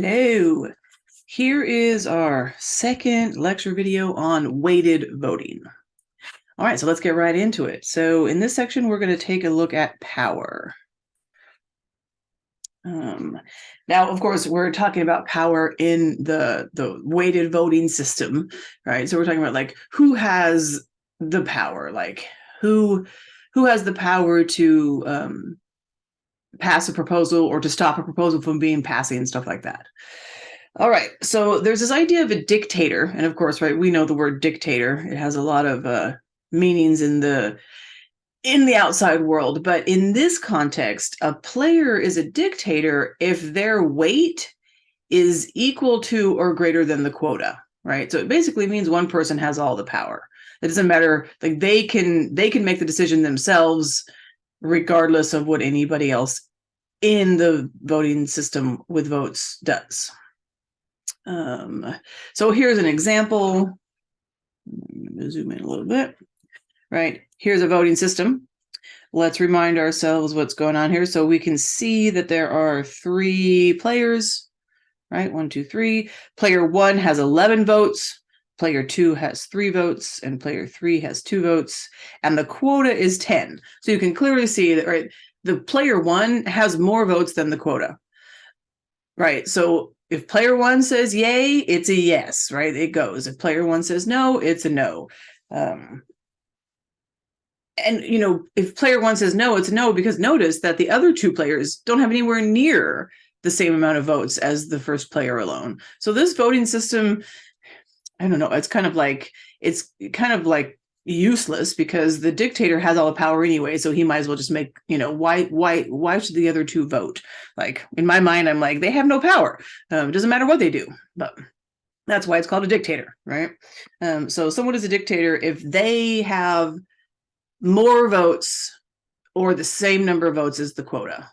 Hello. Here is our second lecture video on weighted voting. All right, so let's get right into it. So in this section, we're going to take a look at power. Now, of course, we're talking about power in the weighted voting system, right? So we're talking about like who has the power, like who has the power to pass a proposal or to stop a proposal from being passed and stuff like that. All right, so there's this idea of a dictator, and of course, right, we know the word dictator. It has a lot of meanings in the outside world, but in this context, a player is a dictator if their weight is equal to or greater than the quota, right? So it basically means one person has all the power. It doesn't matter, like they can make the decision themselves, regardless of what anybody else in the voting system with votes does. So here's an example. I'm going to zoom in a little bit. Right, here's a voting system. Let's remind ourselves what's going on here. So we can see that there are 3 players, right? 1, 2, 3. Player 1 has 11 votes. Player 2 has 3 votes, and player 3 has 2 votes, and the quota is 10. So you can clearly see that, right, the player 1 has more votes than the quota. Right, so if player 1 says yay, it's a yes, right? It goes. If player 1 says no, it's a no. And, you know, if player 1 says no, it's a no, because notice that the other 2 players don't have anywhere near the same amount of votes as the first player alone. So this voting system, I don't know, it's kind of like useless because the dictator has all the power anyway, so he might as well just make, you know, why should the other 2 vote? Like, in my mind, I'm like, they have no power. It doesn't matter what they do, but that's why it's called a dictator, right? So someone is a dictator if they have more votes or the same number of votes as the quota.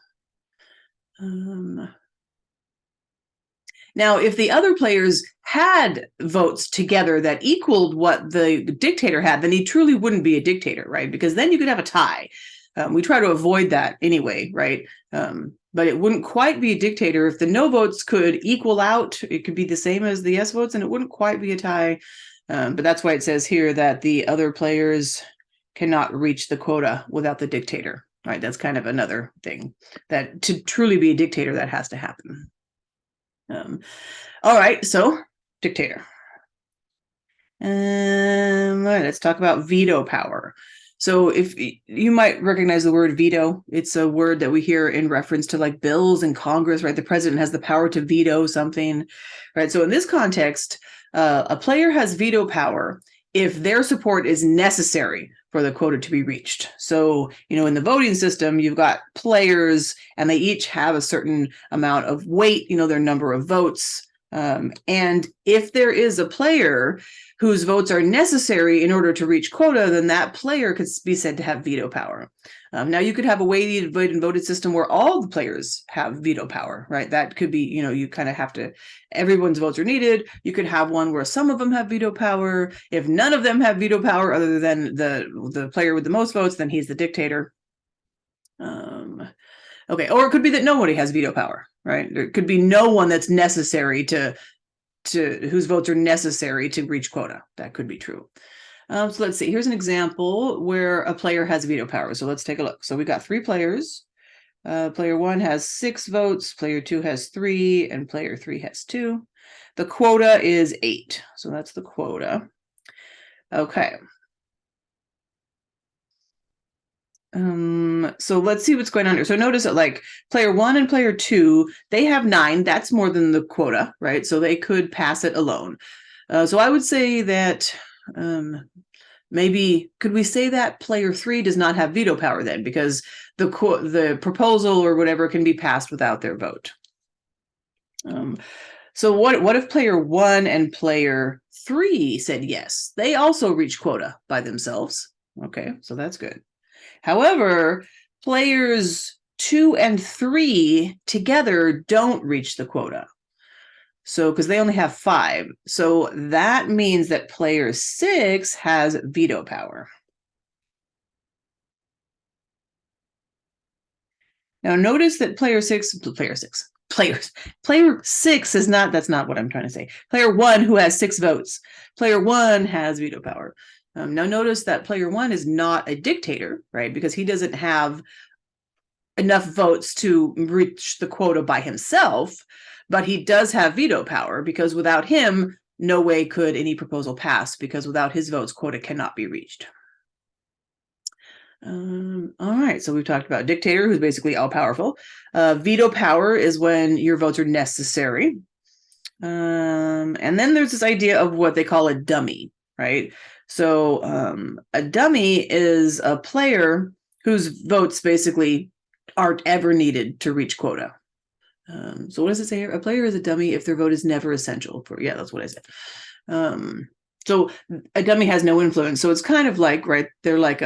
Now, if the other players had votes together that equaled what the dictator had, then he truly wouldn't be a dictator, right? Because then you could have a tie. We try to avoid that anyway, right? But it wouldn't quite be a dictator if the no votes could equal out. It could be the same as the yes votes, and it wouldn't quite be a tie. But that's why it says here that the other players cannot reach the quota without the dictator, right? That's kind of another thing, that to truly be a dictator, that has to happen. All right, so dictator. All right, let's talk about veto power. So if you might recognize the word veto, it's a word that we hear in reference to like bills in Congress, right? The president has the power to veto something, right? So in this context, a player has veto power if their support is necessary for the quota to be reached. So, you know, in the voting system, you've got players and they each have a certain amount of weight, you know, their number of votes. And if there is a player whose votes are necessary in order to reach quota, then that player could be said to have veto power. Now, you could have a weighted voted system where all the players have veto power, right? That could be, you know, you kind of have to, everyone's votes are needed. You could have one where some of them have veto power. If none of them have veto power other than the player with the most votes, then he's the dictator. Okay, or it could be that nobody has veto power, right? There could be no one that's necessary to whose votes are necessary to reach quota. That could be true. So let's see. Here's an example where a player has veto power. So let's take a look. So we've got 3 players. Player 1 has 6 votes. Player 2 has 3, and player 3 has 2. The quota is 8. So that's the quota. Okay. So let's see what's going on here. So notice that like player 1 and player 2, they have 9. That's more than the quota, right? So they could pass it alone. So I would say that maybe could we say that player 3 does not have veto power then, because the proposal or whatever can be passed without their vote. So what if player 1 and player 3 said yes? They also reach quota by themselves. Okay, so that's good. However, players 2 and 3 together don't reach the quota. So, because they only have 5. So that means that player 6 has veto power. Now notice that player 6, Player 6 is not, that's not what I'm trying to say. Player 1 who has 6 votes. Player 1 has veto power. Now notice that player 1 is not a dictator, right? Because he doesn't have enough votes to reach the quota by himself, but he does have veto power because without him, no way could any proposal pass, because without his votes, quota cannot be reached. All right, so we've talked about dictator, who's basically all-powerful. Veto power is when your votes are necessary. And then there's this idea of what they call a dummy, right? So a dummy is a player whose votes basically aren't ever needed to reach quota. So what does it say here? A player is a dummy if their vote is never essential for, yeah, that's what I said. So a dummy has no influence. So it's kind of like, right, they're like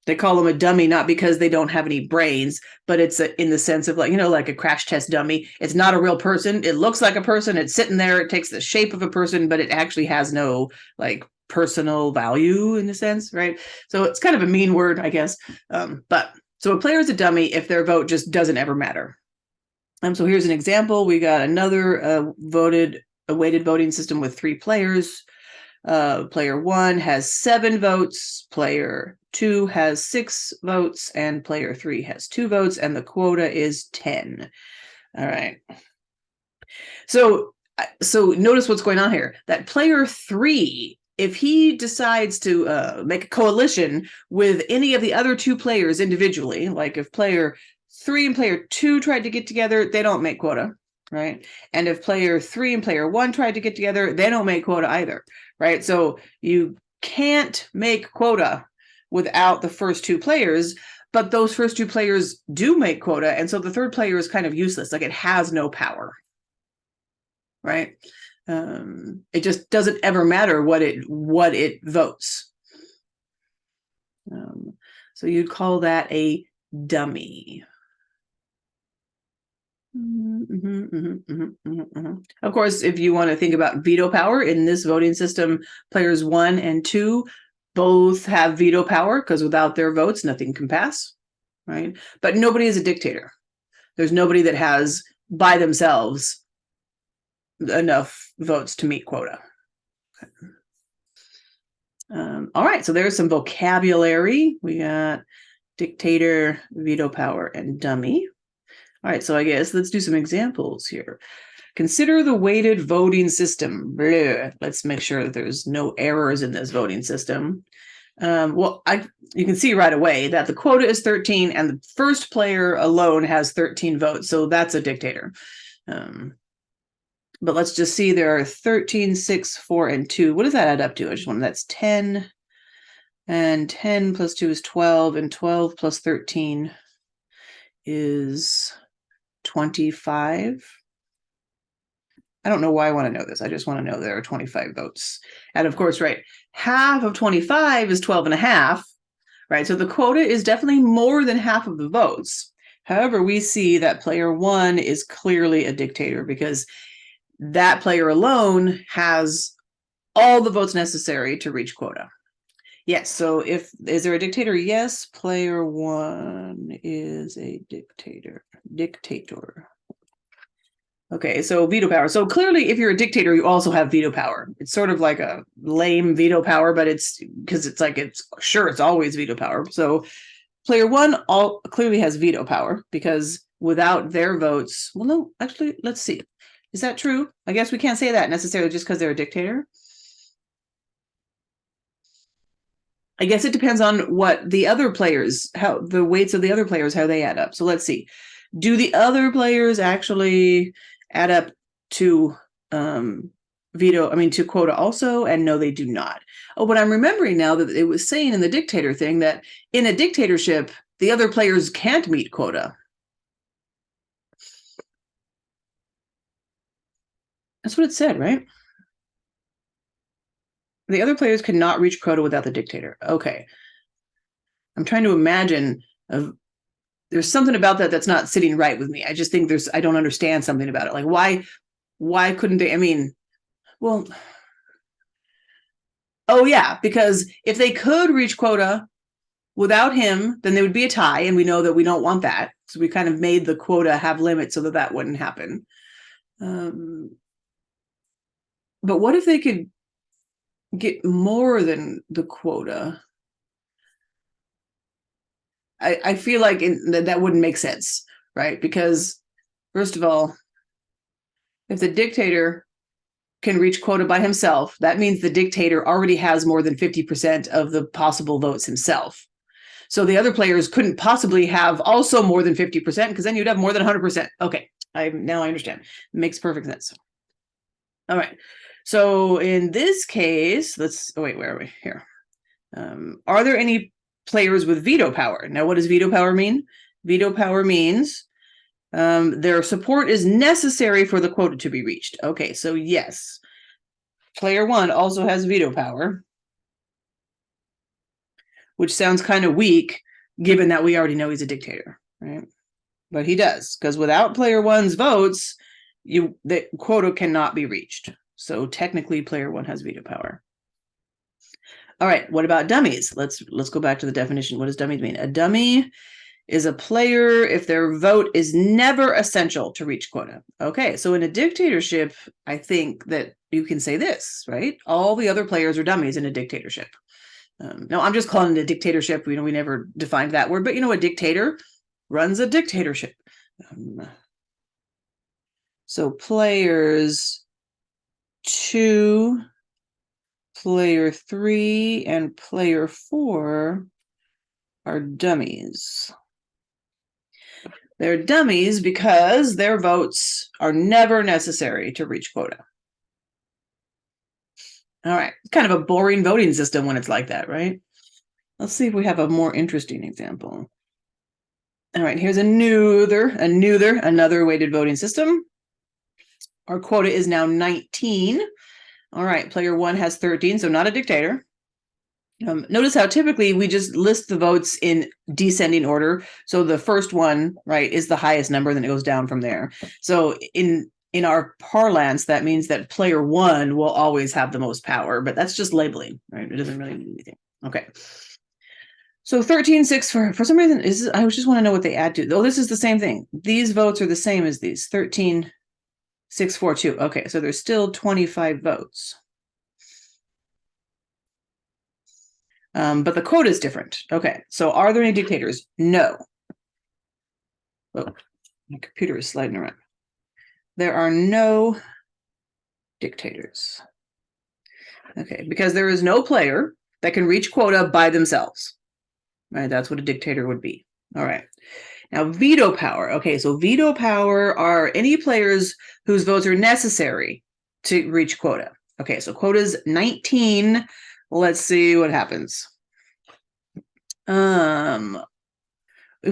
they call them a dummy, not because they don't have any brains, but it's in the sense of like, like a crash test dummy. It's not a real person. It looks like a person. It's sitting there. It takes the shape of a person, but it actually has no like personal value in a sense, right? So it's kind of a mean word, I guess. But so a player is a dummy if their vote just doesn't ever matter. So here's an example. We got another weighted voting system with 3 players. Player 1 has 7 votes, player 2 has 6 votes, and player 3 has 2 votes, and the quota is 10. All right. So notice what's going on here. That player 3, if he decides to make a coalition with any of the other 2 players individually, like if player 3 and player 2 tried to get together, they don't make quota, right? And if player 3 and player 1 tried to get together, they don't make quota either, right? So you can't make quota without the first 2 players, but those first 2 players do make quota, and so the third player is kind of useless, like it has no power, right? It just doesn't ever matter what it votes. So you'd call that a dummy. Of course, if you want to think about veto power in this voting system, players 1 and 2 both have veto power because without their votes, nothing can pass, right? But nobody is a dictator. There's nobody that has by themselves enough votes to meet quota. All right, so there's some vocabulary. We got dictator, veto power, and dummy. All right, so I guess let's do some examples here. Consider the weighted voting system. Blah. Let's make sure that there's no errors in this voting system. You can see right away that the quota is 13 and the first player alone has 13 votes, so that's a dictator. But let's just see, there are 13, 6, 4, and 2. What does that add up to? I just want that's 10, and 10 plus 2 is 12, and 12 plus 13 is 25. I don't know why I want to know this. I just want to know there are 25 votes. And of course, right, half of 25 is 12 and a half, right? So the quota is definitely more than half of the votes. However, we see that player 1 is clearly a dictator because that player alone has all the votes necessary to reach quota. Yes, so is there a dictator? Yes, player 1 is a dictator. Okay, so veto power. So clearly, if you're a dictator, you also have veto power. It's sort of like a lame veto power, but it's because it's always veto power. So player 1 clearly has veto power because without their votes, well, no, actually, let's see. Is that true? I guess we can't say that necessarily just because they're a dictator. I guess it depends on what the other players, how the weights of the other players, how they add up. So let's see. Do the other players actually add up to to quota also? And no, they do not. Oh, but I'm remembering now that it was saying in the dictator thing that in a dictatorship, the other players can't meet quota. That's what it said, right? The other players cannot reach quota without the dictator. Okay. I'm trying to imagine there's something about that that's not sitting right with me. I just think I don't understand something about it. Like why couldn't they? I mean, well, oh yeah, because if they could reach quota, Without him, then there would be a tie, and we know that we don't want that. So we kind of made the quota have limits so that that wouldn't happen. But what if they could get more than the quota? I feel like that wouldn't make sense, right? Because first of all, if the dictator can reach quota by himself, that means the dictator already has more than 50% of the possible votes himself. So the other players couldn't possibly have also more than 50%, because then you'd have more than 100%. Okay, now I understand. It makes perfect sense. All right. So in this case, wait, where are we? Here. Are there any players with veto power? Now, what does veto power mean? Veto power means their support is necessary for the quota to be reached. Okay, so yes, player one also has veto power, which sounds kind of weak given that we already know he's a dictator, right? But he does, because without player one's votes, the quota cannot be reached. So technically, player one has veto power. All right, what about dummies? Let's go back to the definition. What does dummies mean? A dummy is a player if their vote is never essential to reach quota. Okay, so in a dictatorship, I think that you can say this, right? All the other players are dummies in a dictatorship. No, I'm just calling it a dictatorship. We never defined that word, but a dictator runs a dictatorship. So players 2, player 3, and player 4 are dummies. They're dummies because their votes are never necessary to reach quota. All right, kind of a boring voting system when it's like that, right? Let's see if we have a more interesting example. All right, here's another weighted voting system. Our quota is now 19. All right, player one has 13, so not a dictator. Notice how typically we just list the votes in descending order. So the first one, right, is the highest number, then it goes down from there. So in our parlance, that means that player one will always have the most power, but that's just labeling, right? It doesn't really mean anything. Okay. So 13-6 for some reason I just want to know what they add to. Oh, this is the same thing. These votes are the same as these. 13-6-4-2. Okay, so there's still 25 votes. But the quota is different. Okay, so are there any dictators? No. Oh, my computer is sliding around. There are no dictators. Okay, because there is no player that can reach quota by themselves. Right, that's what a dictator would be. All right. Now, veto power. Okay, so veto power are any players whose votes are necessary to reach quota. Okay, so quota's 19. Let's see what happens. If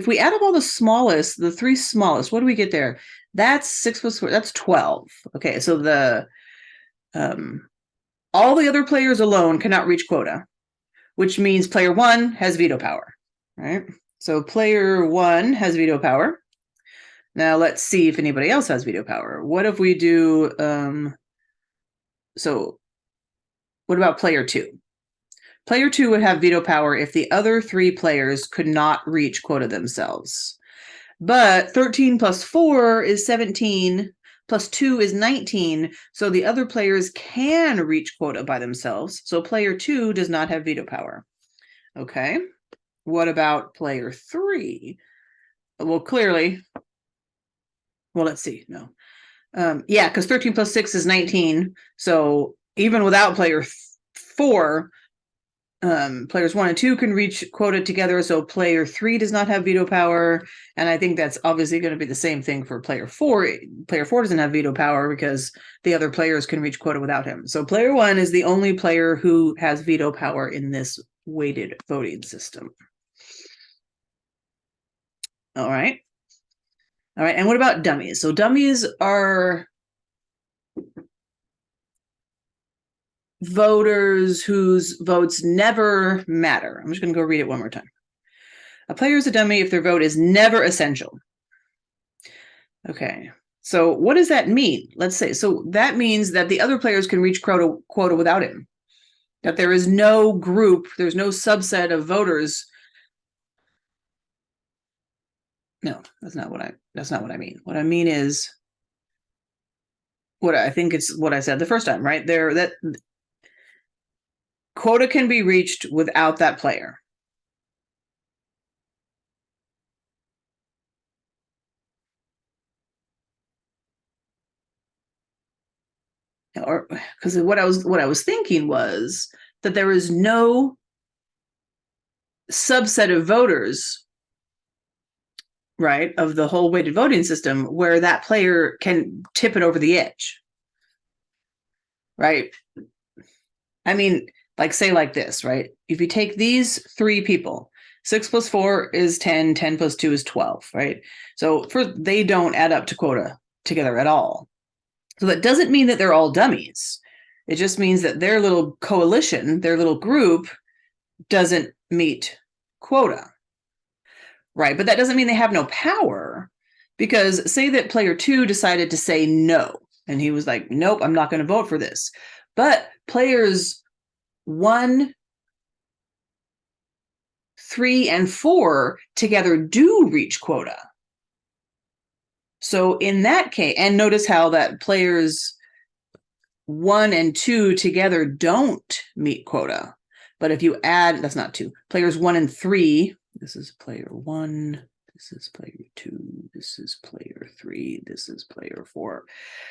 we add up all the three smallest, what do we get there? That's 6 plus 4, that's 12. Okay, so all the other players alone cannot reach quota, which means player one has veto power, right? So player one has veto power. Now let's see if anybody else has veto power. What if we do, so what about player two? Player two would have veto power if the other three players could not reach quota themselves. But 13 plus 4 is 17, plus 2 is 19, so the other players can reach quota by themselves. So player 2 does not have veto power. Okay, what about player 3? Well, clearly, well, let's see, no. Yeah, because 13 plus 6 is 19, so even without player 4, players 1 and 2 can reach quota together, so player 3 does not have veto power, and I think that's obviously going to be the same thing for player 4. Player 4 doesn't have veto power because the other players can reach quota without him. So player 1 is the only player who has veto power in this weighted voting system. All right. All right, and what about dummies? So dummies are voters whose votes never matter. I'm just going to go read it one more time. A player is a dummy if their vote is never essential. Okay, so what does that mean? Let's say, so that means that the other players can reach quota without him. That there is no group, there's no subset of voters No, that's not what I mean. What I mean is what I think it's what I said the first time, right? That quota can be reached without that player. Or because what I was thinking was that there is no subset of voters, right, of the whole weighted voting system where that player can tip it over the edge. Right? I mean, like say like this, right? If you take these three people, 6 plus 4 is 10, 10 plus 2 is 12, right? So they don't add up to quota together at all. So that doesn't mean that they're all dummies. It just means that their little coalition, their little group doesn't meet quota. Right. But that doesn't mean they have no power, because say that player 2 decided to say no, and he was like, nope, I'm not going to vote for this. But players 1, 3, and 4 together do reach quota. So in that case, and notice how that players 1 and 2 together don't meet quota. But if you add, that's not 2, players 1 and 3, this is player 1, this is player 2, this is player 3, this is player 4.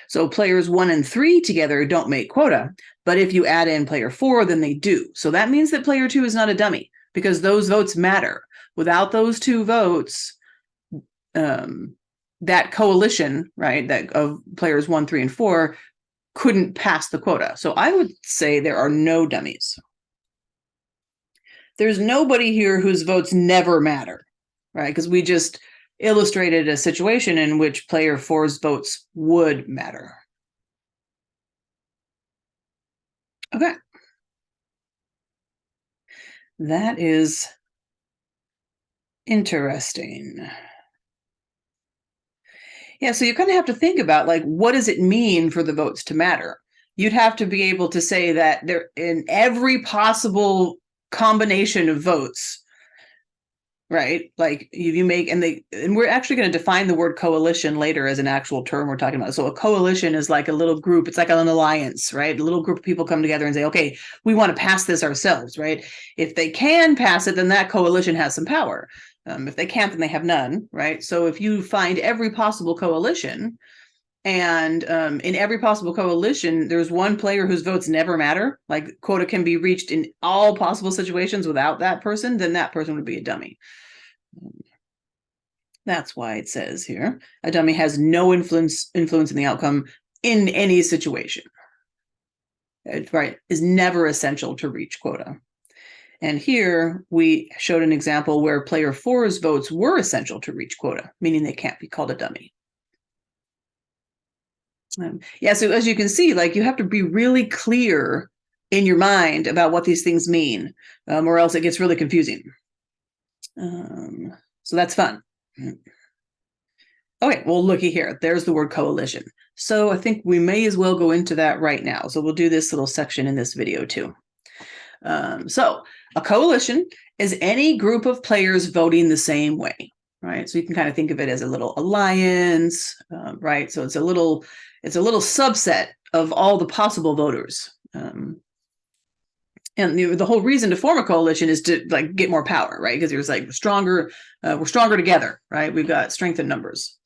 So players 1 and 3 together don't make quota, but if you add in player 4, then they do. So that means that player 2 is not a dummy, because those votes matter. Without those 2 votes, that coalition, right, that of players 1, 3, and 4 couldn't pass the quota. So I would say there are no dummies. There's nobody here whose votes never matter, right? Because we just illustrated a situation in which player 4's votes would matter. Okay. That is interesting. Yeah, so you kind of have to think about, like, what does it mean for the votes to matter? You'd have to be able to say that there, in every possible combination of votes, right? Like you make, and we're actually going to define the word coalition later as an actual term we're talking about. So a coalition is like a little group. It's like an alliance, right? A little group of people come together and say, okay, we want to pass this ourselves, right? If they can pass it, then that coalition has some power. If they can't, then they have none, right? So if you find every possible coalition, and in every possible coalition, there's one player whose votes never matter, like quota can be reached in all possible situations without that person, then that person would be a dummy. That's why it says here, a dummy has no influence in the outcome in any situation. It, right, is never essential to reach quota. And here we showed an example where player 4's votes were essential to reach quota, meaning they can't be called a dummy. Yeah, so as you can see, like, you have to be really clear in your mind about what these things mean, or else it gets really confusing. So that's fun. Okay, well, looky here. There's the word coalition. So I think we may as well go into that right now. So we'll do this little section in this video too. So a coalition is any group of players voting the same way, right? So you can kind of think of it as a little alliance, right? So it's a little subset of all the possible voters. And the whole reason to form a coalition is to, like, get more power, right? Because there's like we're stronger together, right? We've got strength in numbers.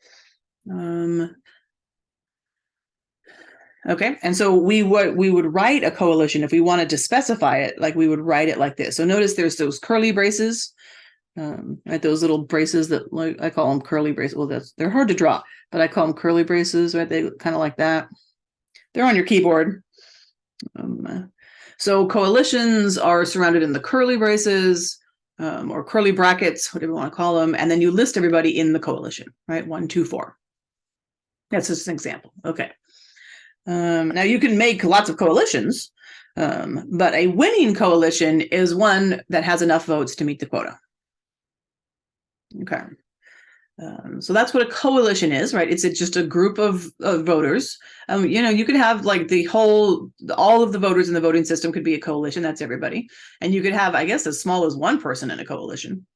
Okay, and so we would write a coalition if we wanted to specify it, like we would write it like this. So notice there's those curly braces, right? Those little braces that, like, I call them curly braces. Well, they're hard to draw, but I call them curly braces, right? They look kind of like that. They're on your keyboard. So coalitions are surrounded in the curly braces, or curly brackets, whatever you want to call them, and then you list everybody in the coalition, right? 1, 2, 4. That's just an example. Okay. Now you can make lots of coalitions, but a winning coalition is one that has enough votes to meet the quota. Okay. So that's what a coalition is, right? It's just a group of voters. You could have, like, all of the voters in the voting system could be a coalition. That's everybody. And you could have, I guess, as small as one person in a coalition.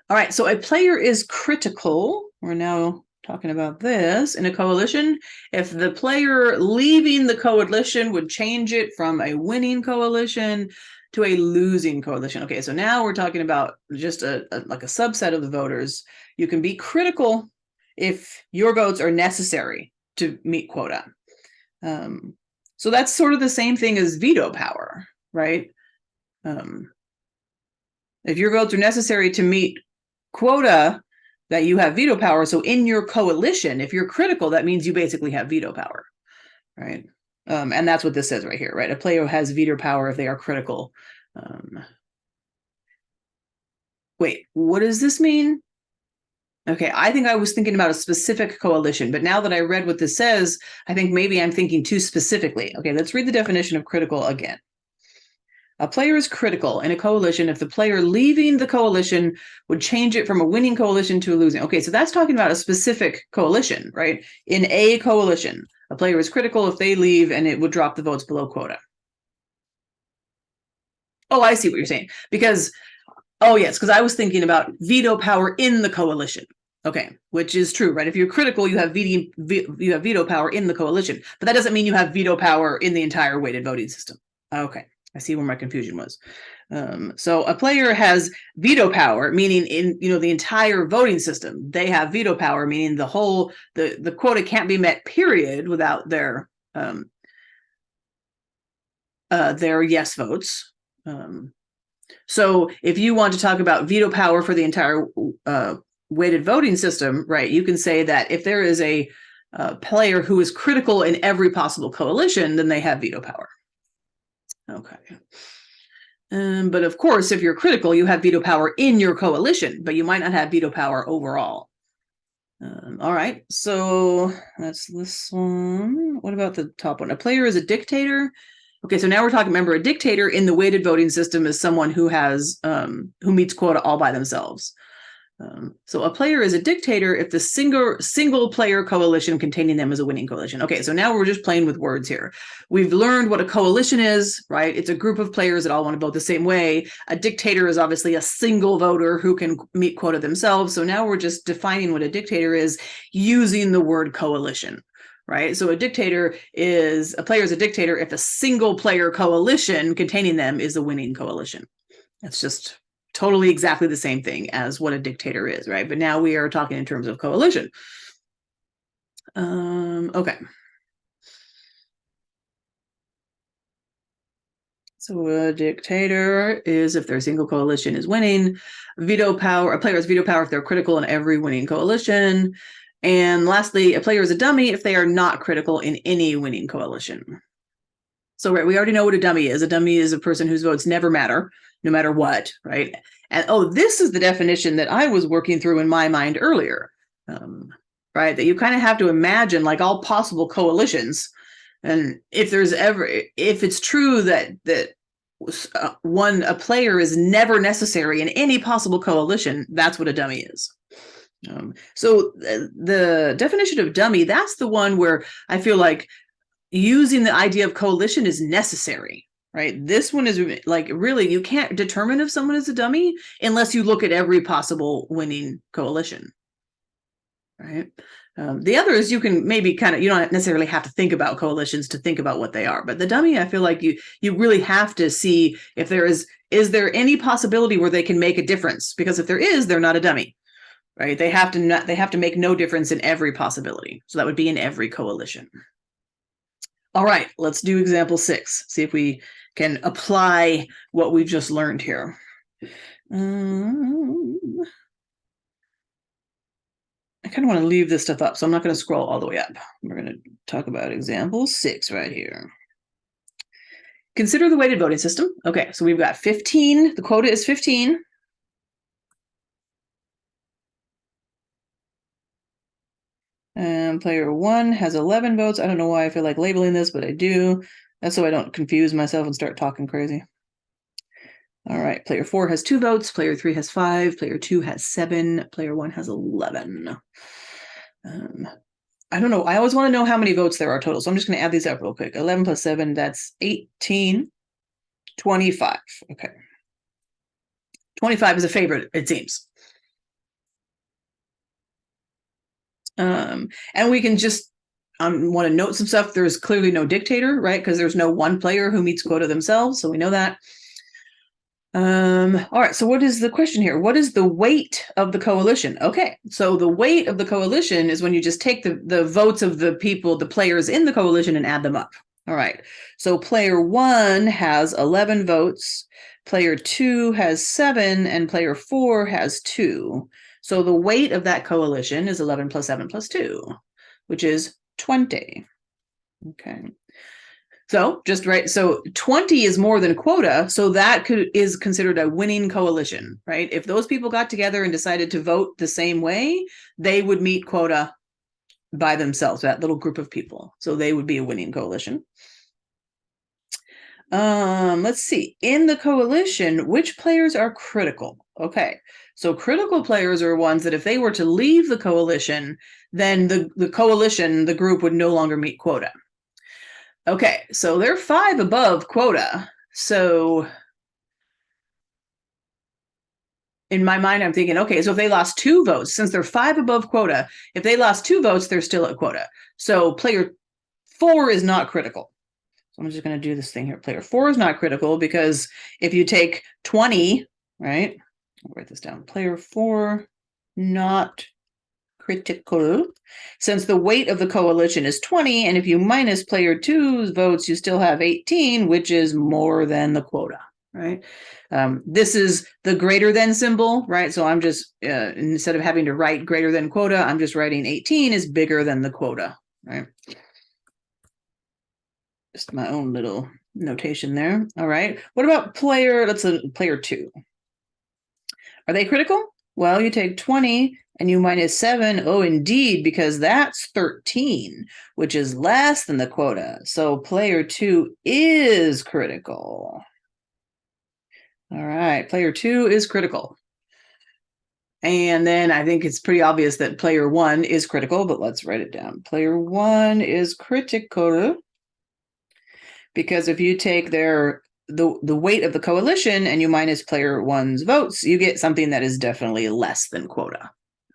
All right, so a player is critical. We're now talking about this in a coalition. If the player leaving the coalition would change it from a winning coalition to a losing coalition. Okay, so now we're talking about just like a subset of the voters. You can be critical if your votes are necessary to meet quota. So that's sort of the same thing as veto power, right? If your votes are necessary to meet quota, that you have veto power. So in your coalition, if you're critical, that means you basically have veto power, right? And that's what this says right here, right? A player has veto power if they are critical. Wait, what does this mean? Okay, I think I was thinking about a specific coalition, but now that I read what this says, I think maybe I'm thinking too specifically. Okay, let's read the definition of critical again. A player is critical in a coalition if the player leaving the coalition would change it from a winning coalition to a losing. Okay, so that's talking about a specific coalition, right? In a coalition, a player is critical if they leave and it would drop the votes below quota. Oh, I see what you're saying. Because, oh yes, because I was thinking about veto power in the coalition. Okay, which is true, right? If you're critical, you have veto power in the coalition, but that doesn't mean you have veto power in the entire weighted voting system. Okay, I see where my confusion was. So a player has veto power, meaning in the entire voting system, they have veto power, meaning the quota can't be met, period, without their yes votes. So if you want to talk about veto power for the entire weighted voting system, right, you can say that if there is a player who is critical in every possible coalition, then they have veto power. Okay. But of course, if you're critical, you have veto power in your coalition, but you might not have veto power overall. All right, so that's this one. What about the top one? A player is a dictator. Okay, so now we're talking, remember, a dictator in the weighted voting system is someone who has who meets quota all by themselves. So a player is a dictator if the single player coalition containing them is a winning coalition. Okay, so now we're just playing with words here. We've learned what a coalition is, right? It's a group of players that all want to vote the same way. A dictator is obviously a single voter who can meet quota themselves. So now we're just defining what a dictator is using the word coalition. Right. So a player is a dictator if a single player coalition containing them is a winning coalition. It's just totally exactly the same thing as what a dictator is, right? But now we are talking in terms of coalition. Okay. So a dictator is if their single coalition is winning. Veto power, a player has veto power if they're critical in every winning coalition. And lastly, a player is a dummy if they are not critical in any winning coalition. So, right, we already know what a dummy is. A dummy is a person whose votes never matter, no matter what, right? And this is the definition that I was working through in my mind earlier, right? That you kind of have to imagine like all possible coalitions. And if it's true that a player is never necessary in any possible coalition, that's what a dummy is. So the definition of dummy, that's the one where I feel like using the idea of coalition is necessary, right? This one is like, really, you can't determine if someone is a dummy unless you look at every possible winning coalition, right? The others, you can maybe you don't necessarily have to think about coalitions to think about what they are. But the dummy, I feel like you really have to see if is there any possibility where they can make a difference? Because if there is, they're not a dummy. Right? They have to make no difference in every possibility. So that would be in every coalition. All right, let's do example 6. See if we can apply what we've just learned here. I kind of want to leave this stuff up, so I'm not going to scroll all the way up. We're going to talk about example 6 right here. Consider the weighted voting system. Okay, so we've got 15. The quota is 15. Player 1 has 11 votes. I don't know why I feel like labeling this, but I do. That's so I don't confuse myself and start talking crazy. All right, player 4 has 2 votes. Player 3 has 5. Player 2 has 7. Player 1 has 11. I don't know. I always want to know how many votes there are total. So I'm just going to add these up real quick. 11 plus 7, that's 18. 25. Okay. 25 is a favorite, it seems. And we can just want to note some stuff. There's clearly no dictator, right? Because there's no one player who meets quota themselves. So we know that. All right, so what is the question here? What is the weight of the coalition? Okay, so the weight of the coalition is when you just take the votes of the people, the players in the coalition, and add them up. All right, so player 1 has 11 votes, player 2 has 7, and player 4 has 2. So the weight of that coalition is 11 plus 7 plus 2, which is 20. Okay. So just right. So 20 is more than quota. So that is considered a winning coalition, right? If those people got together and decided to vote the same way, they would meet quota by themselves, that little group of people. So they would be a winning coalition. Let's see. In the coalition, which players are critical? Okay. So critical players are ones that if they were to leave the coalition, then the coalition, the group would no longer meet quota. Okay, so they're 5 above quota. So in my mind, I'm thinking, okay, so if they lost 2 votes, since they're 5 above quota, if they lost 2 votes, they're still at quota. So player 4 is not critical. So I'm just going to do this thing here. Player 4 is not critical because if you take 20, right? I'll write this down. Player 4, not critical, since the weight of the coalition is 20, and if you minus player 2's votes, you still have 18, which is more than the quota, right? This is the greater than symbol, right? So I'm just, instead of having to write greater than quota, I'm just writing 18 is bigger than the quota, right? Just my own little notation there. All right. What about player, player 2. Are they critical? Well, you take 20 and you minus 7. Oh, indeed, because that's 13, which is less than the quota. So player 2 is critical. All right, player 2 is critical. And then I think it's pretty obvious that player 1 is critical, but let's write it down. Player 1 is critical because if you take the weight of the coalition and you minus player 1's votes, you get something that is definitely less than quota.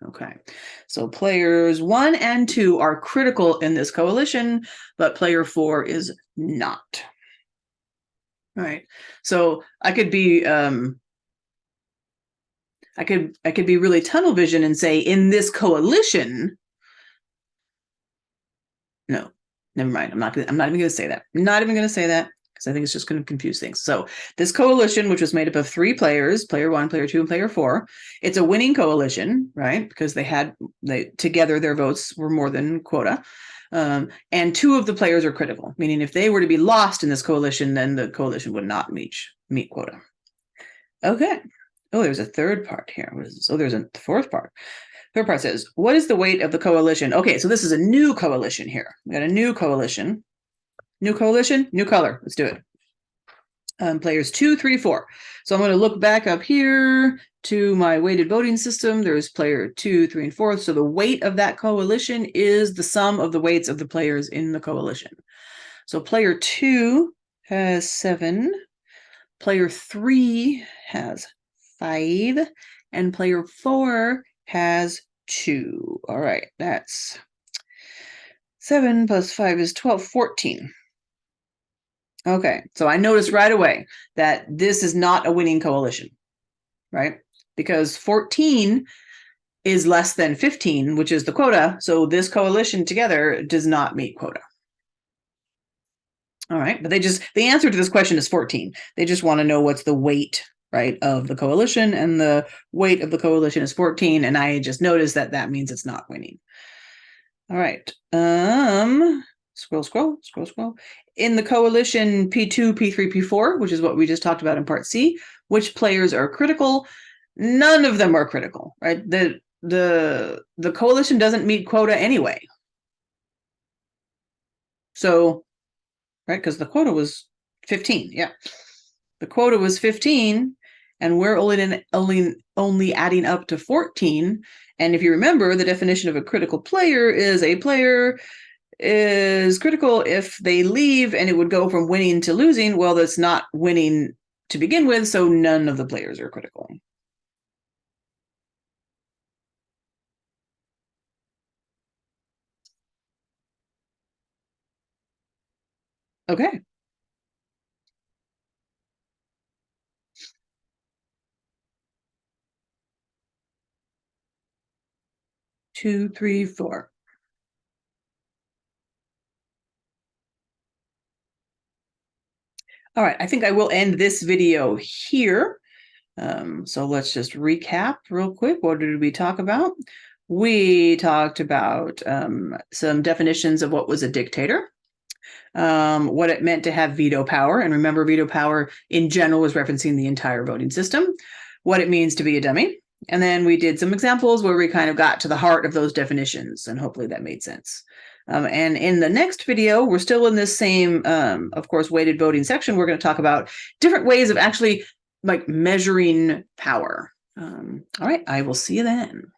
Okay, so players 1 and 2 are critical in this coalition, but player 4 is not. All right, so I could be I could be really tunnel vision and say in this coalition. No, never mind. I'm not even going to say that. I'm not even going to say that because I think it's just going to confuse things. So this coalition, which was made up of 3 players, player 1, player 2, and player 4, it's a winning coalition, right? Because together their votes were more than quota. And 2 of the players are critical, meaning if they were to be lost in this coalition, then the coalition would not meet quota. Okay. Oh, there's a third part here. What is this? Oh, there's a fourth part. Third part says, what is the weight of the coalition? Okay, so this is a new coalition here. We got a new coalition. New coalition, new color. Let's do it. Players 2, 3, 4. So I'm going to look back up here to my weighted voting system. There's player 2, 3, and 4. So the weight of that coalition is the sum of the weights of the players in the coalition. So player 2 has 7. Player 3 has 5. And player 4 has 2. All right, that's 7 plus 5 is 12, 14. Okay, so I noticed right away that this is not a winning coalition, right? Because 14 is less than 15, which is the quota. So this coalition together does not meet quota. All right, but the answer to this question is 14. They just want to know what's the weight, right, of the coalition, and the weight of the coalition is 14, and I just noticed that means it's not winning. All right, scroll. In the coalition P2, P3, P4, which is what we just talked about in part C, which players are critical? None of them are critical, right? The coalition doesn't meet quota anyway. So, right, because the quota was 15, yeah. The quota was 15, and we're only adding up to 14. And if you remember, the definition of a critical player is a player is critical if they leave and it would go from winning to losing. Well, that's not winning to begin with, so none of the players are critical. Okay. 2, 3, 4. All right, I think I will end this video here. So let's just recap real quick. What did we talk about? We talked about some definitions of what was a dictator, what it meant to have veto power. And remember, veto power in general was referencing the entire voting system, what it means to be a dummy. And then we did some examples where we kind of got to the heart of those definitions, and hopefully that made sense. And in the next video, we're still in this same, of course, weighted voting section. We're going to talk about different ways of actually like measuring power. All right, I will see you then.